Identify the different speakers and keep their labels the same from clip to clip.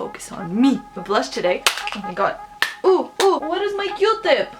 Speaker 1: focus on me. The blush today, oh my god. Ooh, what is my Q-tip?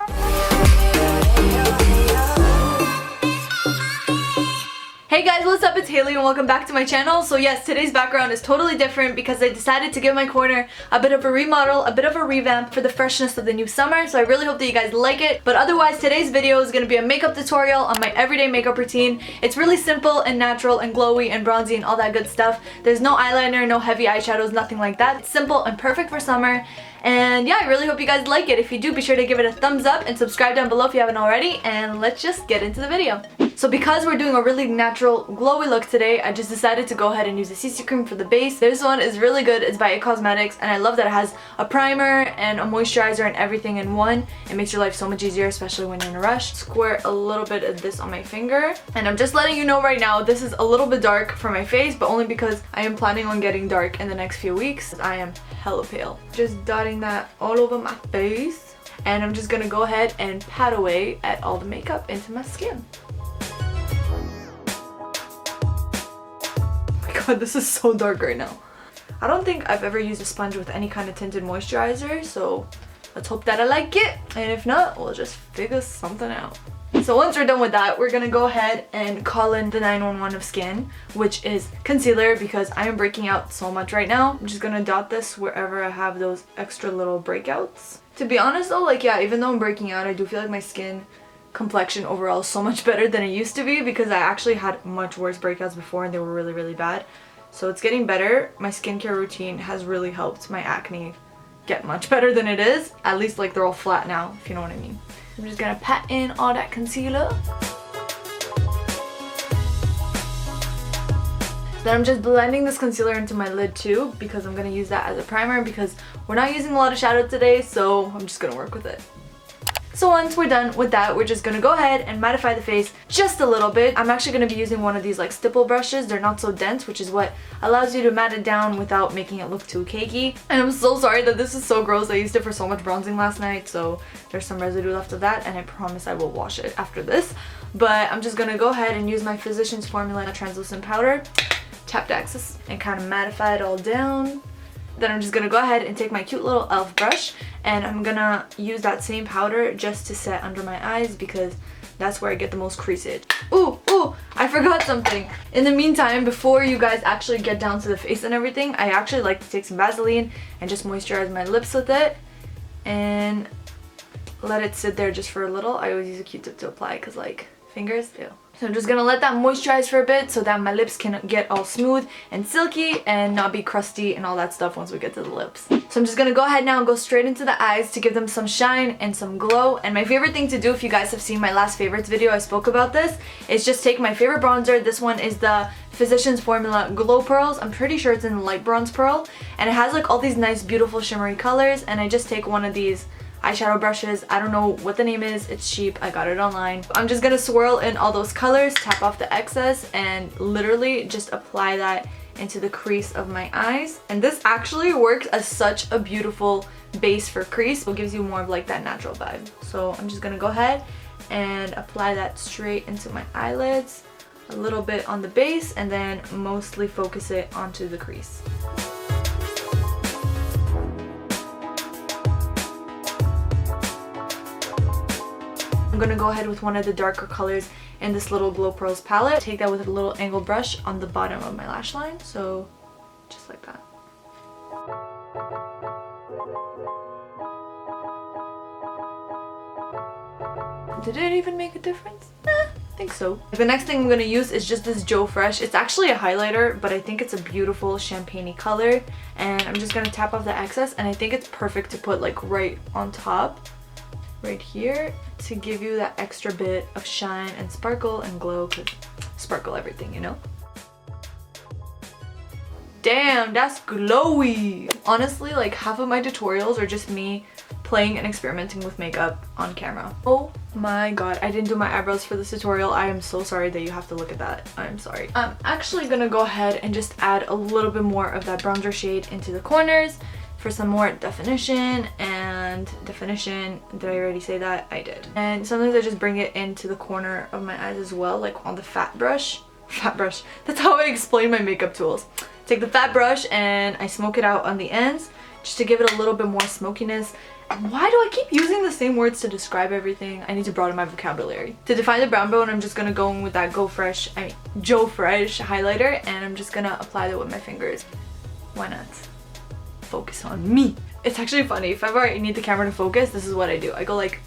Speaker 1: Hey guys, what's up? It's Haley and welcome back to my channel. So yes, today's background is totally different because I decided to give my corner a bit of a remodel, a bit of a revamp for the freshness of the new summer. So I really hope that you guys like it. But otherwise, today's video is going to be a makeup tutorial on my everyday makeup routine. It's really simple and natural and glowy and bronzy and all that good stuff. There's no eyeliner, no heavy eyeshadows, nothing like that. It's simple and perfect for summer. And yeah, I really hope you guys like it. If you do, be sure to give it a thumbs up and subscribe down below if you haven't already. And let's just get into the video. So because we're doing a really natural, glowy look today, I just decided to go ahead and use a CC cream for the base. This one is really good. It's by It Cosmetics, and I love that it has a primer and a moisturizer and everything in one. It makes your life so much easier, especially when you're in a rush. Squirt a little bit of this on my finger. And I'm just letting you know right now, this is a little bit dark for my face, but only because I am planning on getting dark in the next few weeks. I am hella pale. Just dotting that all over my face. And I'm just gonna go ahead and pat away at all the makeup into my skin. God, this is so dark right now. I don't think I've ever used a sponge with any kind of tinted moisturizer, so let's hope that I like it. And if not, we'll just figure something out. So once we're done with that, we're gonna go ahead and call in the 911 of skin, which is concealer, because I am breaking out so much right now. I'm just gonna dot this wherever I have those extra little breakouts. To be honest though, like yeah, even though I'm breaking out, I do feel like my skin complexion overall is so much better than it used to be, because I actually had much worse breakouts before and they were really, really bad. So it's getting better. My skincare routine has really helped my acne get much better than it is. At least like they're all flat now, if you know what I mean. I'm just gonna pat in all that concealer. Then I'm just blending this concealer into my lid too, because I'm gonna use that as a primer, because we're not using a lot of shadow today, so I'm just gonna work with it. So once we're done with that, we're just gonna go ahead and mattify the face just a little bit. I'm actually gonna be using one of these like stipple brushes. They're not so dense, which is what allows you to matte it down without making it look too cakey. And I'm so sorry that this is so gross. I used it for so much bronzing last night, so there's some residue left of that, and I promise I will wash it after this. But I'm just gonna go ahead and use my Physicians Formula translucent powder, tap the excess, and kind of mattify it all down. Then I'm just gonna go ahead and take my cute little e.l.f. brush, and I'm gonna use that same powder just to set under my eyes, because that's where I get the most creasage. Ooh, I forgot something. In the meantime, before you guys actually get down to the face and everything, I actually like to take some Vaseline and just moisturize my lips with it and let it sit there just for a little. I always use a Q-tip to apply, because like fingers, ew. So I'm just gonna let that moisturize for a bit so that my lips can get all smooth and silky and not be crusty and all that stuff once we get to the lips. So I'm just gonna go ahead now and go straight into the eyes to give them some shine and some glow. And my favorite thing to do, if you guys have seen my last favorites video, I spoke about this, is just take my favorite bronzer. This one is the Physicians Formula Glow Pearls. I'm pretty sure it's in light bronze pearl, and it has like all these nice beautiful shimmery colors, and I just take one of these eyeshadow brushes. I don't know what the name is, it's cheap, I got it online. I'm just gonna swirl in all those colors, tap off the excess, and literally just apply that into the crease of my eyes. And this actually works as such a beautiful base for crease, so it gives you more of like that natural vibe. So I'm just gonna go ahead and apply that straight into my eyelids, a little bit on the base, and then mostly focus it onto the crease. I'm gonna go ahead with one of the darker colors in this little Glow Pearls palette. Take that with a little angled brush on the bottom of my lash line, so just like that. Did it even make a difference? I think so. The next thing I'm gonna use is just this Joe Fresh. It's actually a highlighter, but I think it's a beautiful champagne-y color, and I'm just gonna tap off the excess, and I think it's perfect to put like right on top, right here, to give you that extra bit of shine and sparkle and glow, because sparkle everything, you know? Damn, that's glowy! Honestly, like half of my tutorials are just me playing and experimenting with makeup on camera. Oh my god, I didn't do my eyebrows for this tutorial. I am so sorry that you have to look at that. I'm sorry. I'm actually gonna go ahead and just add a little bit more of that bronzer shade into the corners for some more definition and definition. Did I already say that? I did. And sometimes I just bring it into the corner of my eyes as well, like on the fat brush, Fat brush. That's how I explain my makeup tools. Take the fat brush and I smoke it out on the ends just to give it a little bit more smokiness. Why do I keep using the same words to describe everything? I need to broaden my vocabulary. To define the brown bone, I'm just gonna go in with that Joe Fresh highlighter, and I'm just gonna apply that with my fingers. Why not? Focus on me. It's actually funny. If ever I need the camera to focus, this is what I do. I go like,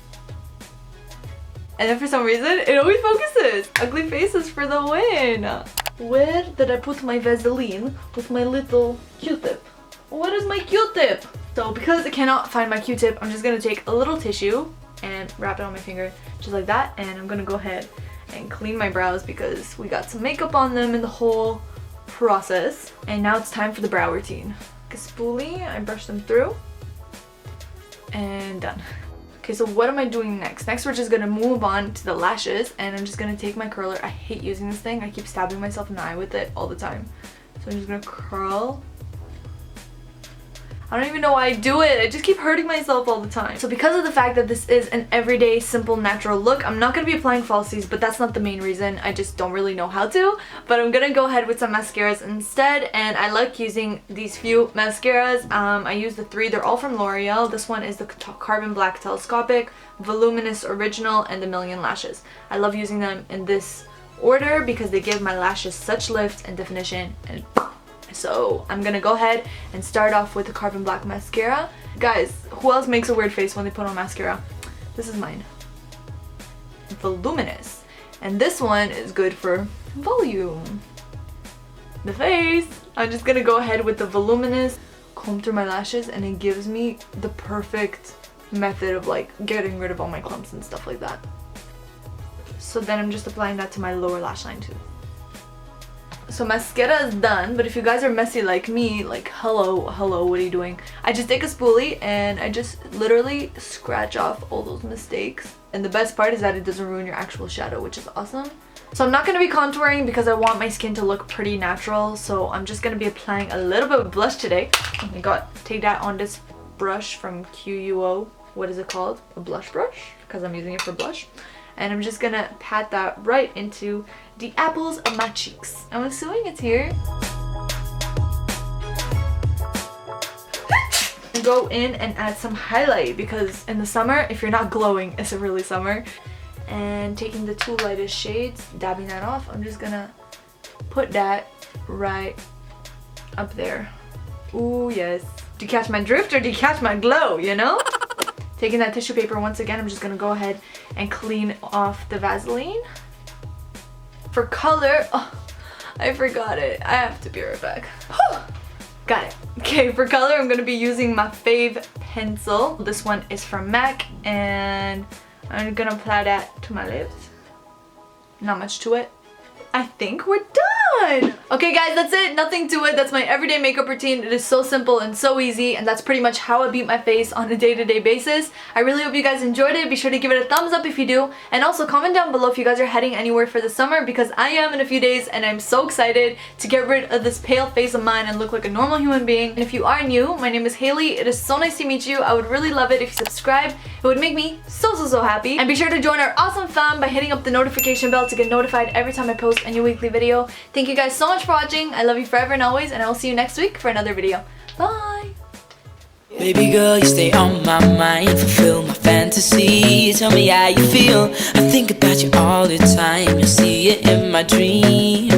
Speaker 1: and then for some reason, it always focuses. Ugly faces for the win. Where did I put my Vaseline with my little Q-tip? What is my Q-tip? So because I cannot find my Q-tip, I'm just gonna take a little tissue and wrap it on my finger just like that, and I'm gonna go ahead and clean my brows because we got some makeup on them in the whole process. And now it's time for the brow routine. Like a spoolie, I brush them through and done. Okay, so what am I doing next? Next we're just gonna move on to the lashes, and I'm just gonna take my curler. I hate using this thing. I keep stabbing myself in the eye with it all the time. So I'm just gonna curl. I don't even know why I do it. I just keep hurting myself all the time. So because of the fact that this is an everyday, simple, natural look, I'm not going to be applying falsies, but that's not the main reason. I just don't really know how to. But I'm going to go ahead with some mascaras instead, and I like using these few mascaras. I use the 3. They're all from Loreal. This one is the Carbon Black Telescopic, Voluminous Original, and the Million Lashes. I love using them in this order because they give my lashes such lift and definition, and so I'm gonna go ahead and start off with the Carbon Black mascara. Guys, who else makes a weird face when they put on mascara? This is mine. Voluminous. And this one is good for volume. The face. I'm just gonna go ahead with the Voluminous, comb through my lashes, and it gives me the perfect method of like getting rid of all my clumps and stuff like that. So then I'm just applying that to my lower lash line too. So mascara is done, but if you guys are messy like me, like hello, what are you doing? I just take a spoolie and I just literally scratch off all those mistakes. And the best part is that it doesn't ruin your actual shadow, which is awesome. So I'm not going to be contouring because I want my skin to look pretty natural. So I'm just going to be applying a little bit of blush today. Oh my god, take that on this brush from QUO. What is it called? A blush brush? Because I'm using it for blush. And I'm just gonna pat that right into the apples of my cheeks. I'm assuming it's here. Go in and add some highlight because in the summer, if you're not glowing, it's a really summer. And taking the 2 lightest shades, dabbing that off, I'm just gonna put that right up there. Ooh, yes. Do you catch my drift or do you catch my glow, you know? Taking that tissue paper once again, I'm just gonna go ahead and clean off the Vaseline. For color, oh, I forgot it. I have to be right back. Got it. Okay, for color, I'm gonna be using my fave pencil. This one is from MAC, and I'm gonna apply that to my lips. Not much to it. I think we're done! Okay guys, that's it. Nothing to it. That's my everyday makeup routine. It is so simple and so easy, and that's pretty much how I beat my face on a day-to-day basis. I really hope you guys enjoyed it. Be sure to give it a thumbs up if you do, and also comment down below if you guys are heading anywhere for the summer, because I am in a few days and I'm so excited to get rid of this pale face of mine and look like a normal human being. And if you are new, my name is Haley. It is so nice to meet you. I would really love it if you subscribe. It would make me so happy. And be sure to join our awesome fam by hitting up the notification bell to get notified every time I post a new weekly video. Thank you guys so much for watching. I love you forever and always, and I will see you next week for another video. Bye!
Speaker 2: Baby girl, you stay on my mind, fulfill my fantasy. Tell me how you feel. I think about you all the time. You see it in my dreams.